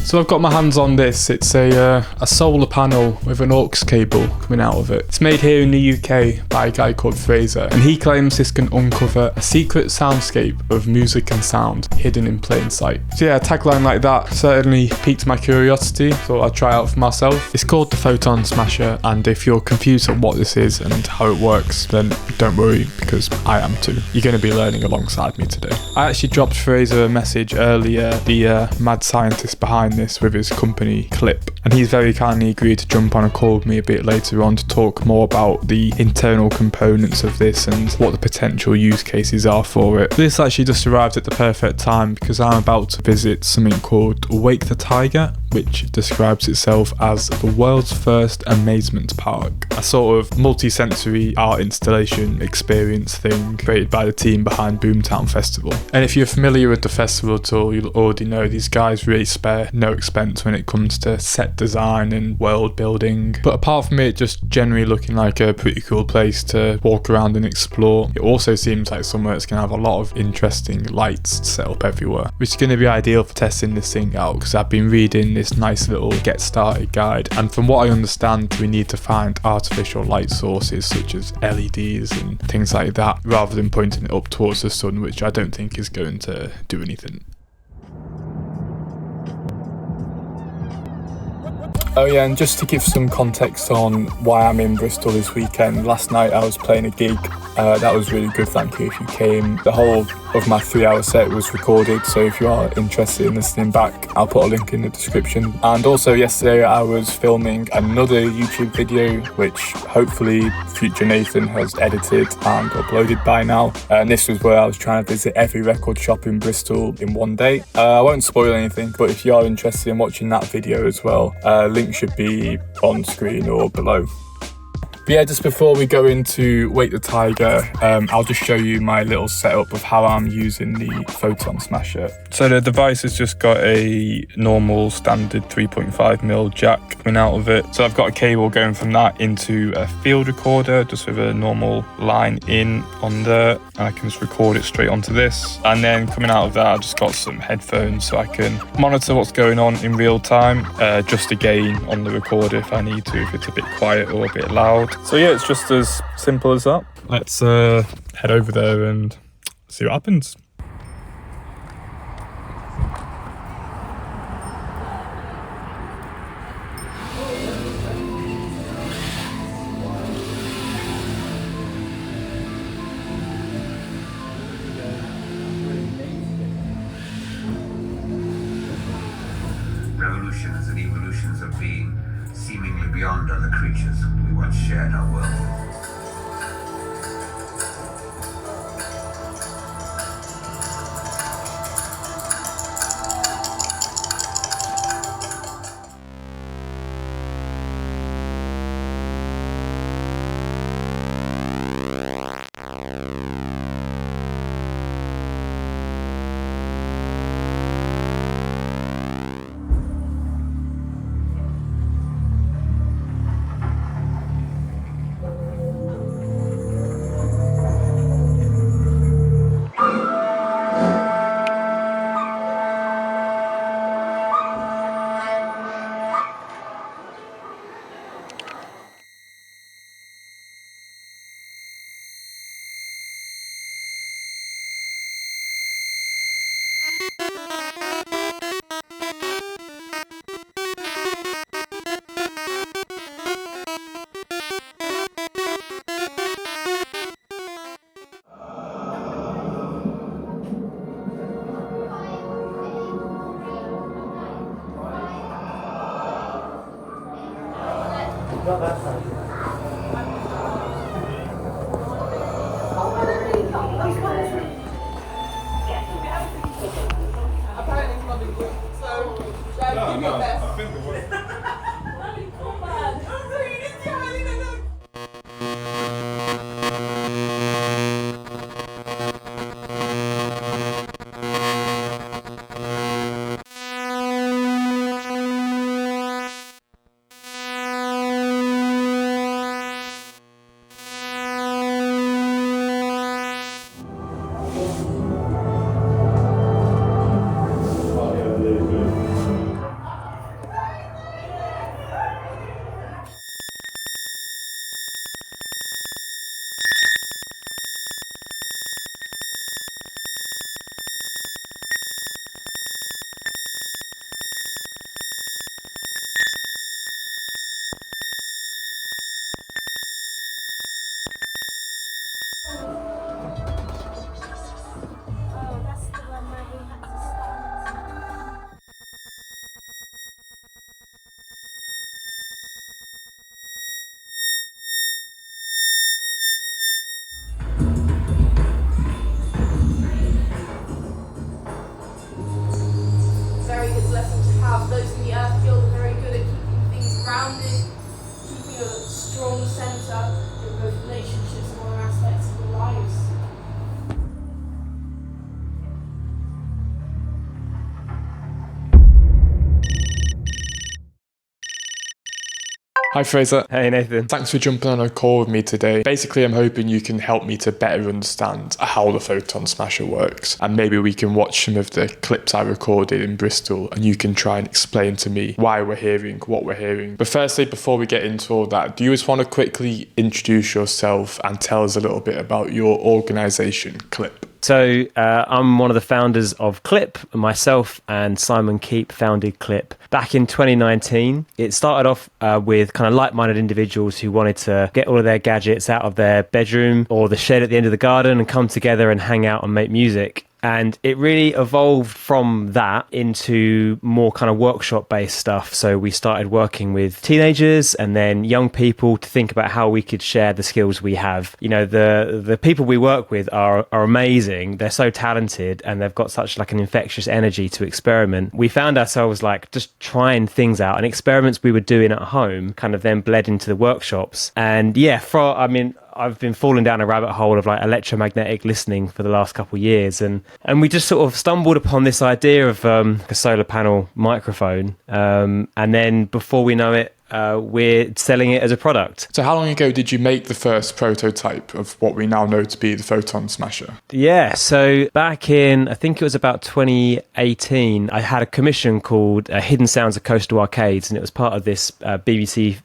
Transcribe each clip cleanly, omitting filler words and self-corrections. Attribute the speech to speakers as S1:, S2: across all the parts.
S1: So I've got my hands on this. It's a solar panel with an aux cable coming out of it. It's made here in the UK by a guy called Frazer, and he claims this can uncover a secret soundscape of music and sound hidden in plain sight. So yeah, a tagline like that certainly piqued my curiosity, so I'd try it out for myself. It's called the Photon Smasher, and if you're confused on what this is and how it works, then don't worry, because I am too. You're going to be learning alongside me today. I actually dropped Frazer a message earlier, the mad scientist behind this, with his company Clip, and he's very kindly agreed to jump on a call with me a bit later on to talk more about the internal components of this and what the potential use cases are for it. This actually just arrived at the perfect time because I'm about to visit something called Wake the Tiger, which describes itself as the world's first Amazement Park, a sort of multi-sensory art installation experience thing created by the team behind Boomtown Festival. And if you're familiar with the festival at all, you'll already know these guys really spare no expense when it comes to set design and world building. But apart from it just generally looking like a pretty cool place to walk around and explore, it also seems like somewhere that's going to have a lot of interesting lights set up everywhere, which is going to be ideal for testing this thing out, because I've been reading this nice little get started guide, and from what I understand we need to find artificial light sources such as LEDs and things like that, rather than pointing it up towards the sun, which I don't think is going to do anything. Oh yeah, and just to give some context on why I'm in Bristol this weekend, last night I was playing a gig. That was really good, thank you if you came. The whole of my 3-hour set was recorded, so if you are interested in listening back, I'll put a link in the description. And also yesterday I was filming another YouTube video, which hopefully future Nathan has edited and uploaded by now. And this was where I was trying to visit every record shop in Bristol in one day. I won't spoil anything, but if you are interested in watching that video as well, link should be on screen or below. But yeah, just before we go into Wake the Tiger, I'll just show you my little setup of how I'm using the Photon Smasher. So the device has just got a normal standard 3.5mm jack coming out of it. So I've got a cable going from that into a field recorder, just with a normal line in on there, and I can just record it straight onto this. And then coming out of that, I've just got some headphones so I can monitor what's going on in real time, just a gain on the recorder if I need to, if it's a bit quiet or a bit loud. So yeah, it's just as simple as that. Let's head over there and see what happens.
S2: Revolutions and evolutions of being, seemingly beyond other creatures we once shared our world with.
S1: Hi Fraser.
S3: Hey Nathan.
S1: Thanks for jumping on a call with me today. Basically, I'm hoping you can help me to better understand how the Photon Smasher works, and maybe we can watch some of the clips I recorded in Bristol and you can try and explain to me why we're hearing what we're hearing. But firstly, before we get into all that, do you just want to quickly introduce yourself and tell us a little bit about your organisation, Clip?
S3: So I'm one of the founders of Clip. Myself and Simon Keep founded Clip back in 2019. It started off with kind of like-minded individuals who wanted to get all of their gadgets out of their bedroom or the shed at the end of the garden and come together and hang out and make music. And it really evolved from that into more kind of workshop-based stuff. So we started working with teenagers and then young people to think about how we could share the skills we have. You know, the people we work with are amazing. They're so talented and they've got such like an infectious energy to experiment. We found ourselves like just trying things out, and experiments we were doing at home kind of then bled into the workshops. And yeah, I've been falling down a rabbit hole of like electromagnetic listening for the last couple of years, and we just sort of stumbled upon this idea of a solar panel microphone, and then before we know it, we're selling it as a product.
S1: So how long ago did you make the first prototype of what we now know to be the Photon Smasher?
S3: Yeah, so back in, I think it was about 2018, I had a commission called Hidden Sounds of Coastal Arcades, and it was part of this BBC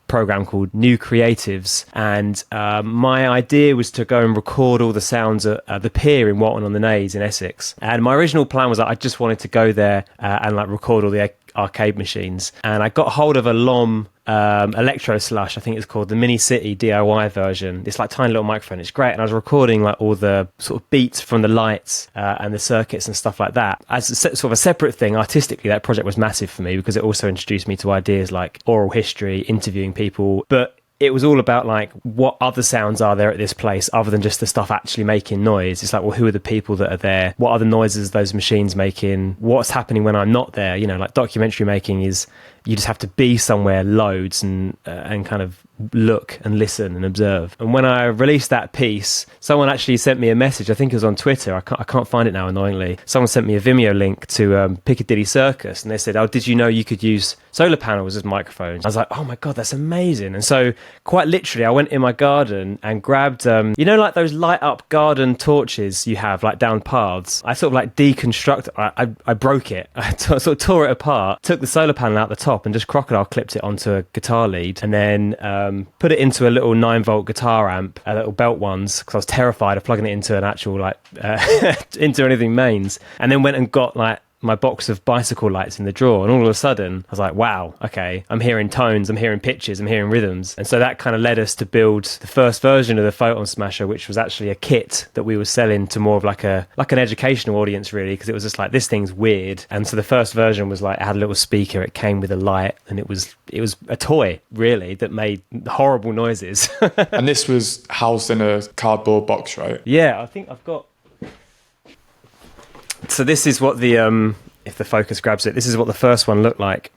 S3: program called New Creatives, and my idea was to go and record all the sounds at the pier in Walton-on-the-Naze in Essex. And my original plan was that I just wanted to go there and like record all the arcade machines, and I got hold of a LOM Electro Slush, I think it's called, the Mini City DIY version. It's like tiny little microphone, it's great, and I was recording like all the sort of beats from the lights and the circuits and stuff like that. As sort of a separate thing, artistically, that project was massive for me because it also introduced me to ideas like oral history, interviewing people, but it was all about like what other sounds are there at this place other than just the stuff actually making noise. It's like, well, who are the people that are there? What are the noises those machines making? What's happening when I'm not there? You know, like documentary making is you just have to be somewhere loads and kind of look and listen and observe. And when I released that piece, someone actually sent me a message. I think it was on Twitter. I can't find it now, annoyingly. Someone sent me a Vimeo link to Piccadilly Circus, and they said, "Oh, did you know you could use solar panels as microphones?" I was like, "Oh my god, that's amazing!" And so, quite literally, I went in my garden and grabbed, you know, like those light up garden torches you have like down paths. I sort of like I broke it. I sort of tore it apart, took the solar panel out the top, and just crocodile clipped it onto a guitar lead, and then put it into a little 9-volt guitar amp, a little belt ones, because I was terrified of plugging it into an actual like into anything mains, and then went and got like my box of bicycle lights in the drawer, and all of a sudden I was like, wow, okay, I'm hearing tones, I'm hearing pitches, I'm hearing rhythms. And so that kind of led us to build the first version of the Photon Smasher, which was actually a kit that we were selling to more of like an educational audience, really, because it was just like, this thing's weird. And so the first version was like, it had a little speaker, it came with a light, and it was a toy, really, that made horrible noises.
S1: And this was housed in a cardboard box, right?
S3: Yeah, I think I've got... So this is what the, if the focus grabs it, this is what the first one looked like.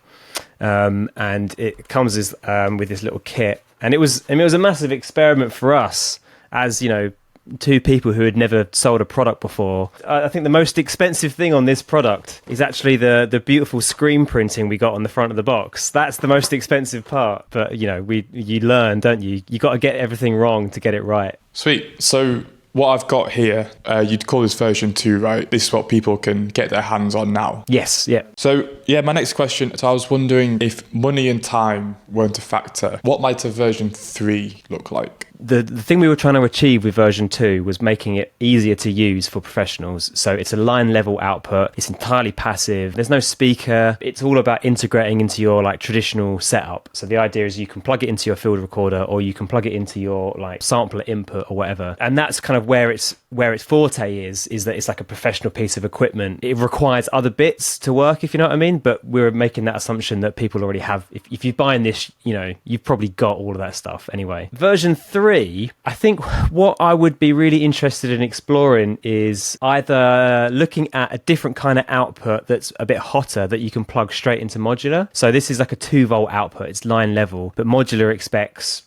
S3: And it comes with this little kit. And it was a massive experiment for us as, you know, two people who had never sold a product before. I think the most expensive thing on this product is actually the beautiful screen printing we got on the front of the box. That's the most expensive part. But, you know, you learn, don't you? You got to get everything wrong to get it right.
S1: Sweet. So what I've got here, you'd call this version 2, right? This is what people can get their hands on now.
S3: Yes, yeah.
S1: So, yeah, my next question, so I was wondering if money and time weren't a factor, what might a version 3 look like?
S3: The thing we were trying to achieve with version 2 was making it easier to use for professionals. So it's a line level output. It's entirely passive. There's no speaker. It's all about integrating into your like traditional setup. So the idea is you can plug it into your field recorder, or you can plug it into your like sampler input or whatever. And that's kind of where its forte is that it's like a professional piece of equipment. It requires other bits to work, if you know what I mean. But we're making that assumption that people already have. If you're buying this, you know, you've probably got all of that stuff anyway. Version 3 3, I think what I would be really interested in exploring is either looking at a different kind of output that's a bit hotter that you can plug straight into modular. So this is like a 2-volt output, it's line level, but modular expects,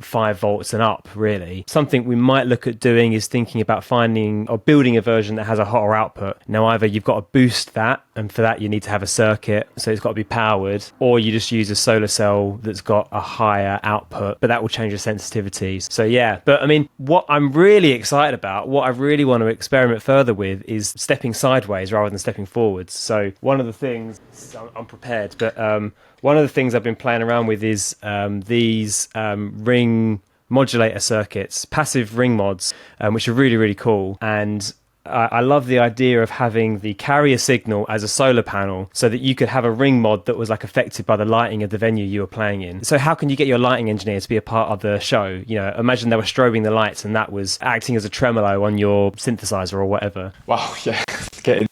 S3: 5 volts and up, really. Something we might look at doing is thinking about finding or building a version that has a hotter output. Now, either you've got to boost that, and for that you need to have a circuit, so it's got to be powered, or you just use a solar cell that's got a higher output, but that will change the sensitivities. So yeah, but I mean, what I'm really excited about, what I really want to experiment further with is stepping sideways rather than stepping forwards. So one of the things, I'm prepared, but one of the things I've been playing around with is these ring modulator circuits, passive ring mods, which are really, really cool. And I love the idea of having the carrier signal as a solar panel so that you could have a ring mod that was like affected by the lighting of the venue you were playing in. So how can you get your lighting engineer to be a part of the show? Imagine they were strobing the lights and that was acting as a tremolo on your synthesizer or whatever.
S1: Wow, yeah. Getting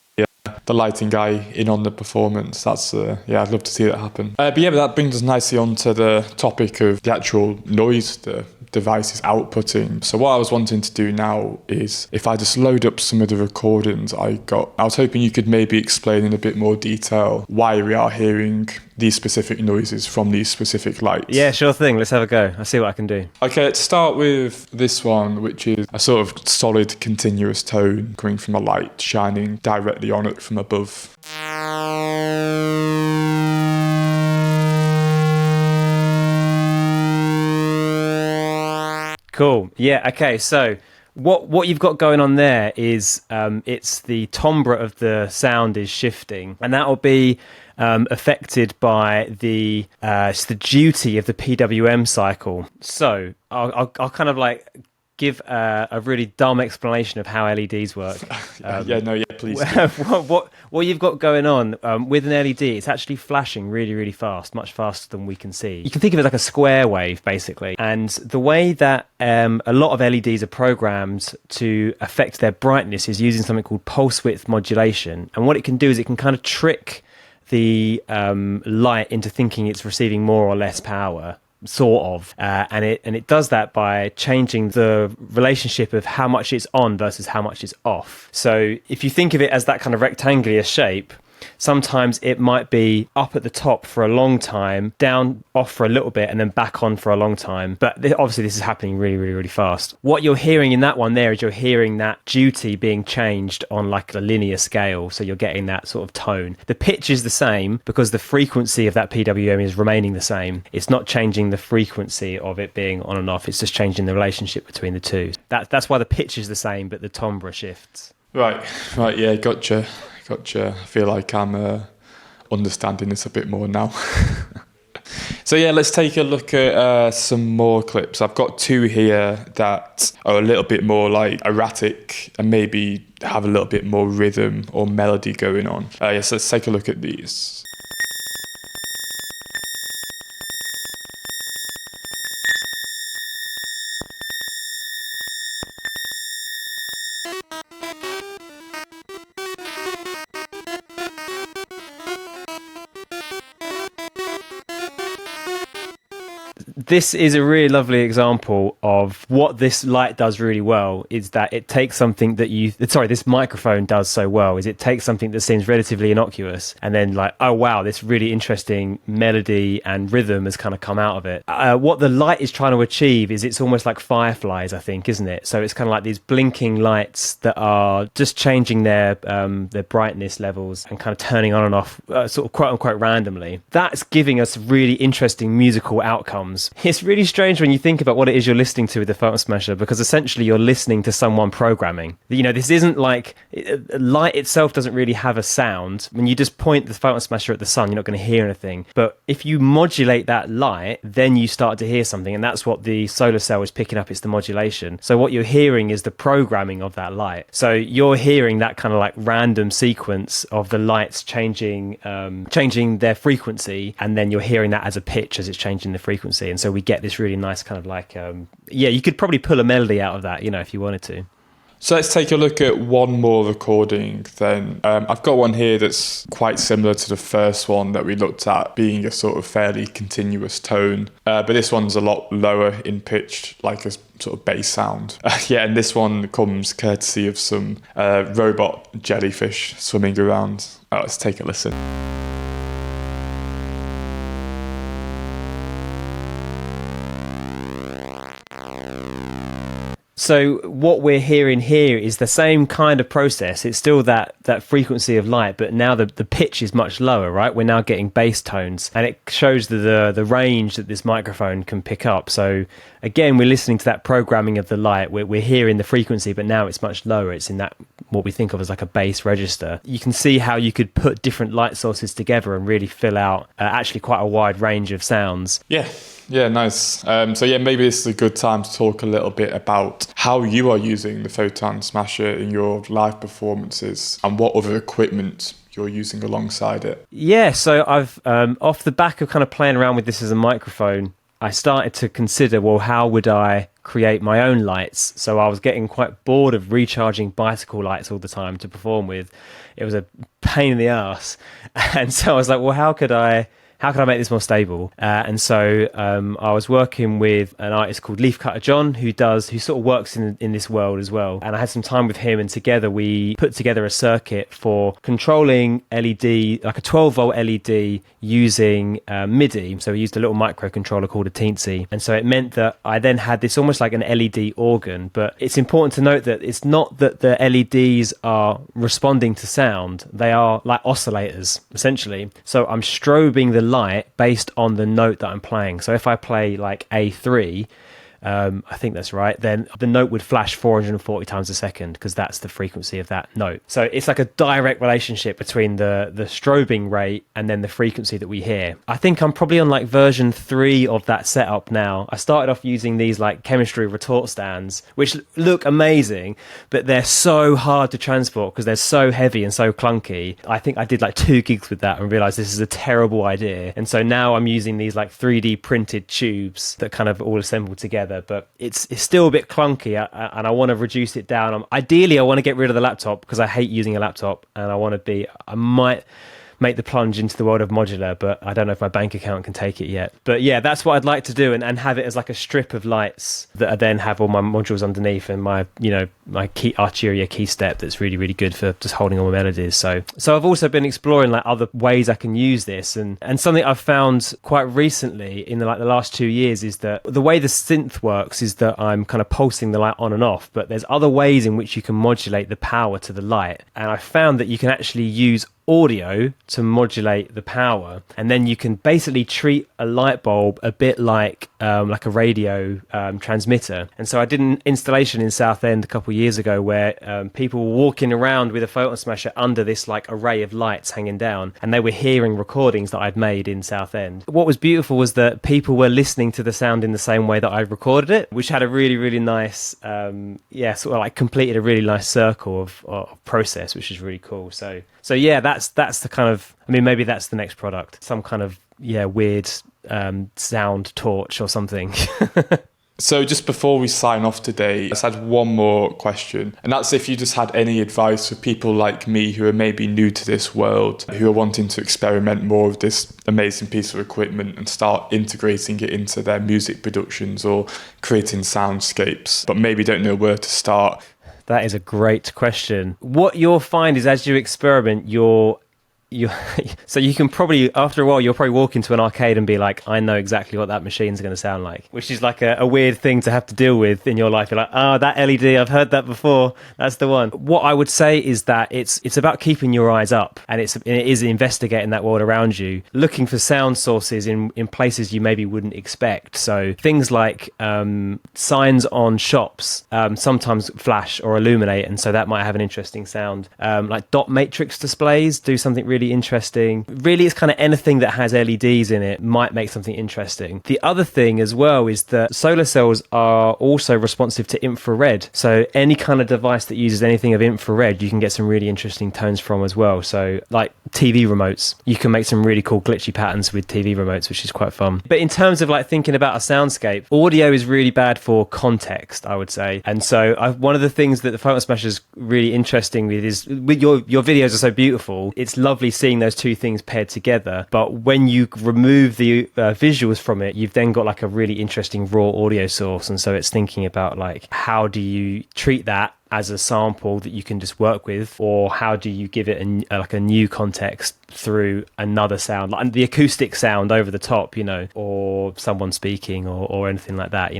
S1: the lighting guy in on the performance. That's, I'd love to see that happen. But that brings us nicely onto the topic of the actual noise the device is outputting. So what I was wanting to do now is, if I just load up some of the recordings I was hoping you could maybe explain in a bit more detail why we are hearing these specific noises from these specific lights.
S3: Yeah, sure thing. Let's have a go. I'll see what I can do.
S1: Okay, let's start with this one, which is a sort of solid, continuous tone coming from a light shining directly on it from above.
S3: Cool. Yeah. Okay. So what you've got going on there is it's the timbre of the sound is shifting, and that will be affected by the duty of the PWM cycle. So I'll kind of like give a really dumb explanation of how LEDs work.
S1: Please.
S3: What you've got going on with an LED, it's actually flashing really, really fast, much faster than we can see. You can think of it like a square wave, basically. And the way that a lot of LEDs are programmed to affect their brightness is using something called pulse width modulation. And what it can do is it can kind of trick the light into thinking it's receiving more or less power. Sort of, and it does that by changing the relationship of how much it's on versus how much it's off. So if you think of it as that kind of rectangular shape, sometimes it might be up at the top for a long time, down off for a little bit, and then back on for a long time. But obviously this is happening really, really, really fast. What you're hearing in that one there is you're hearing that duty being changed on like a linear scale. So you're getting that sort of tone. The pitch is the same because the frequency of that PWM is remaining the same. It's not changing the frequency of it being on and off. It's just changing the relationship between the two. That's why the pitch is the same, but the timbre shifts.
S1: Right, yeah, gotcha. I feel like I'm understanding this a bit more now. So yeah, let's take a look at some more clips. I've got 2 here that are a little bit more like erratic and maybe have a little bit more rhythm or melody going on. Yes, let's take a look at these.
S3: This is a really lovely example of what this light does really well, is that it takes something that this microphone does so well, is it takes something that seems relatively innocuous and then like, oh wow, this really interesting melody and rhythm has kind of come out of it. What the light is trying to achieve is it's almost like fireflies, I think, isn't it? So it's kind of like these blinking lights that are just changing their brightness levels and kind of turning on and off sort of quote unquote randomly. That's giving us really interesting musical outcomes. It's really strange when you think about what it is you're listening to with the Photon Smasher, because essentially you're listening to someone programming. This isn't like light itself doesn't really have a sound. When you just point the Photon Smasher at the sun, you're not going to hear anything. But if you modulate that light, then you start to hear something, and that's what the solar cell is picking up. It's the modulation. So what you're hearing is the programming of that light. So you're hearing that kind of like random sequence of the lights changing their frequency, and then you're hearing that as a pitch as it's changing the frequency. And so we get this really nice kind of like, you could probably pull a melody out of that, if you wanted to.
S1: So let's take a look at one more recording then. I've got one here that's quite similar to the first one that we looked at, being a sort of fairly continuous tone. But this one's a lot lower in pitch, like a sort of bass sound. And this one comes courtesy of some robot jellyfish swimming around. Let's take a listen.
S3: So what we're hearing here is the same kind of process. It's still that frequency of light, but now the pitch is much lower, right? We're now getting bass tones, and it shows the range that this microphone can pick up. So again, we're listening to that programming of the light. We're hearing the frequency, but now it's much lower. It's in that what we think of as like a bass register. You can see how you could put different light sources together and really fill out actually quite a wide range of sounds.
S1: Yeah, nice. Maybe this is a good time to talk a little bit about how you are using the Photon Smasher in your live performances and what other equipment you're using alongside it.
S3: Yeah, so I've, off the back of kind of playing around with this as a microphone, I started to consider, well, how would I create my own lights? So I was getting quite bored of recharging bicycle lights all the time to perform with. It was a pain in the ass. And so I was like, well, how could I make this more stable? And so I was working with an artist called Leafcutter John, who sort of works in this world as well. And I had some time with him, and together we put together a circuit for controlling LED, like a 12-volt LED using MIDI. So we used a little microcontroller called a Teensy. And so it meant that I then had this almost like an LED organ. But it's important to note that it's not that the LEDs are responding to sound. They are like oscillators, essentially. So I'm strobing the light based on the note that I'm playing. So if I play like A3, I think that's right, then the note would flash 440 times a second, because that's the frequency of that note. So it's like a direct relationship between the strobing rate and then the frequency that we hear. I think I'm probably on like version 3 of that setup now. I started off using these like chemistry retort stands, which look amazing, but they're so hard to transport because they're so heavy and so clunky. I think I did like 2 gigs with that and realized this is a terrible idea. And so now I'm using these like 3D printed tubes that kind of all assemble together. But it's still a bit clunky, and I want to reduce it down. Ideally, I want to get rid of the laptop because I hate using a laptop, and I might make the plunge into the world of modular, but I don't know if my bank account can take it yet. But yeah, that's what I'd like to do, and have it as like a strip of lights that I then have all my modules underneath, and my key Arturia key step that's really, really good for just holding all my melodies. So I've also been exploring like other ways I can use this, and something I've found quite recently in the last 2 years is that the way the synth works is that I'm kind of pulsing the light on and off, but there's other ways in which you can modulate the power to the light, and I found that you can actually use audio to modulate the power, and then you can basically treat a light bulb a bit like a radio transmitter. And so I did an installation in Southend a couple of years ago where people were walking around with a Photon Smasher under this like array of lights hanging down, and they were hearing recordings that I'd made in Southend. What was beautiful was that people were listening to the sound in the same way that I recorded it, which had a really, really nice sort of like completed a really nice circle of process, which is really cool. So yeah, that's the kind of, I mean, maybe that's the next product, some kind of weird sound torch or something.
S1: So just before we sign off today, I just had one more question, and that's if you just had any advice for people like me who are maybe new to this world, who are wanting to experiment more with this amazing piece of equipment and start integrating it into their music productions or creating soundscapes, but maybe don't know where to start.
S3: That is a great question. What you'll find is as you experiment, so you can probably, after a while, you'll probably walk into an arcade and be like, I know exactly what that machine's going to sound like, which is like a weird thing to have to deal with in your life. You're like, that LED, I've heard that before. That's the one. What I would say is that it's about keeping your eyes up, and it is investigating that world around you, looking for sound sources in places you maybe wouldn't expect. So things like signs on shops sometimes flash or illuminate, and so that might have an interesting sound. Like dot matrix displays do something really really interesting. Really, it's kind of anything that has LEDs in it might make something interesting. The other thing as well is that solar cells are also responsive to infrared. So any kind of device that uses anything of infrared, you can get some really interesting tones from as well. So like TV remotes, you can make some really cool glitchy patterns with TV remotes, which is quite fun. But in terms of like thinking about a soundscape, audio is really bad for context, I would say. And so one of the things that the Photon Smasher is really interesting with is with your videos are so beautiful. It's lovely seeing those two things paired together. But when you remove the visuals from it, you've then got like a really interesting raw audio source. And so it's thinking about like, how do you treat that as a sample that you can just work with, or how do you give it a new context through another sound, like the acoustic sound over the top, or someone speaking or anything like that,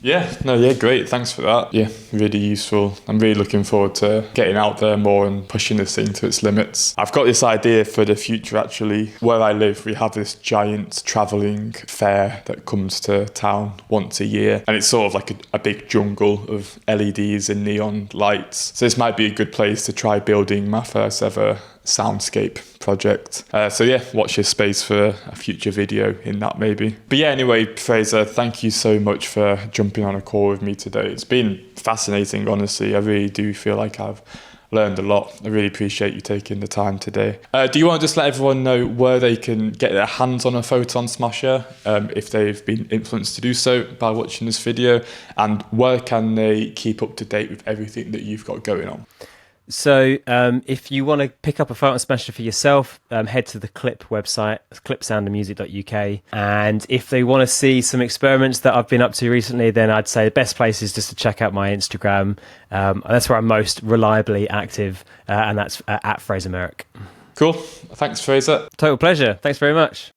S1: Yeah, great. Thanks for that. Yeah, really useful. I'm really looking forward to getting out there more and pushing this thing to its limits. I've got this idea for the future, actually. Where I live, we have this giant travelling fair that comes to town once a year. And it's sort of like a big jungle of LEDs and neon lights. So this might be a good place to try building my first ever soundscape project. So yeah, watch this space for a future video in that maybe. But yeah, anyway, Frazer, thank you so much for jumping on a call with me today. It's been fascinating, honestly. I really do feel like I've learned a lot. I really appreciate you taking the time today. Do you want to just let everyone know where they can get their hands on a Photon Smasher, if they've been influenced to do so by watching this video, and where can they keep up to date with everything that you've got going on?
S3: So if you want to pick up a Photon Smasher for yourself, head to the Clip website, clipsoundandmusic.uk. And if they want to see some experiments that I've been up to recently, then I'd say the best place is just to check out my Instagram. That's where I'm most reliably active, and that's at Frazer Merrick.
S1: Cool. Thanks, Frazer.
S3: Total pleasure. Thanks very much.